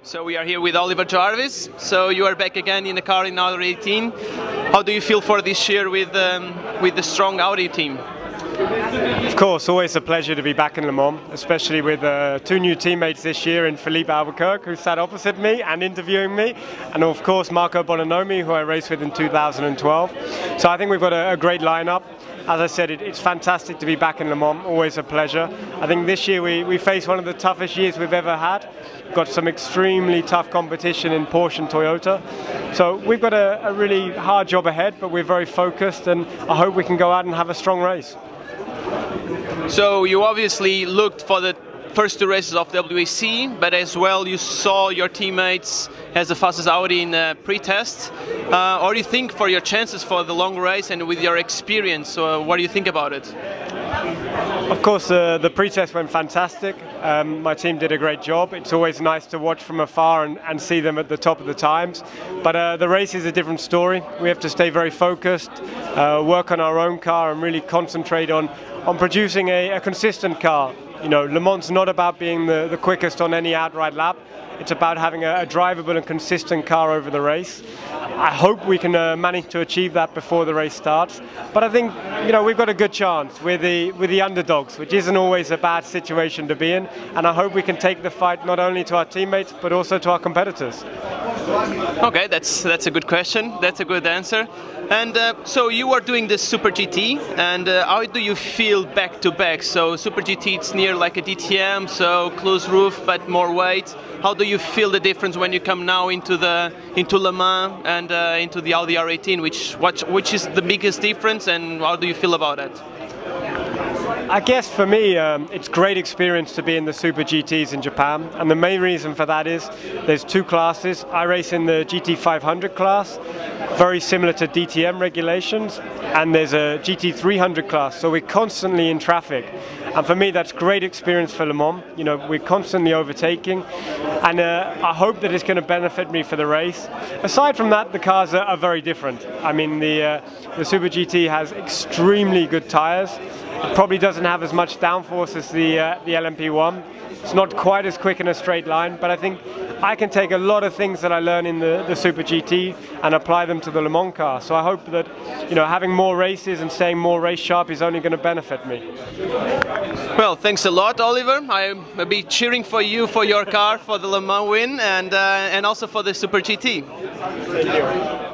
So we are here with Oliver Jarvis. So you are back again in the car in Audi 18. How do you feel for this year with the strong Audi team? Of course, always a pleasure to be back in Le Mans, especially with two new teammates this year in Filipe Albuquerque, who sat opposite me and interviewing me, and of course Marco Bononomi, who I raced with in 2012. So I think we've got a great lineup. As I said, it's fantastic to be back in Le Mans, always a pleasure. I think this year we face one of the toughest years we've ever had. Got some extremely tough competition in Porsche and Toyota. So we've got a really hard job ahead, but we're very focused, and I hope we can go out and have a strong race. So you obviously looked for the first two races of the WEC, but as well you saw your teammates as the fastest Audi in the pre-test. What do you think for your chances for the long race, and with your experience, what do you think about it? Of course, the pre-test went fantastic. My team did a great job. It's always nice to watch from afar and see them at the top of the times. But the race is a different story. We have to stay very focused, work on our own car, and really concentrate on producing a consistent car. You know, Le Mans is not about being the quickest on any outright lap. It's about having a drivable and consistent car over the race. I hope we can manage to achieve that before the race starts. But I think, you know, we've got a good chance with the underdogs, which isn't always a bad situation to be in. And I hope we can take the fight not only to our teammates, but also to our competitors. Okay, that's a good question. That's a good answer. And so you are doing the Super GT, and how do you feel back to back? So Super GT, it's near like a DTM, so closed roof but more weight. How do you feel the difference when you come now into Le Mans and into the Audi R18? Which is the biggest difference, and how do you feel about it? I guess for me, it's great experience to be in the Super GTs in Japan, and the main reason for that is there's two classes. I race in the GT 500 class, very similar to DTM regulations, and there's a GT 300 class, so we're constantly in traffic. And for me, that's great experience for Le Mans. You know, we're constantly overtaking, and I hope that it's going to benefit me for the race. Aside from that, the cars are very different. I mean, the Super GT has extremely good tires. It probably doesn't have as much downforce as the LMP1. It's not quite as quick in a straight line, but I think I can take a lot of things that I learn in the Super GT and apply them to the Le Mans car. So I hope that, you know, having more races and staying more race sharp is only going to benefit me. Well, thanks a lot, Oliver. I'll be cheering for you, for your car, for the Le Mans win, and also for the Super GT. Thank you.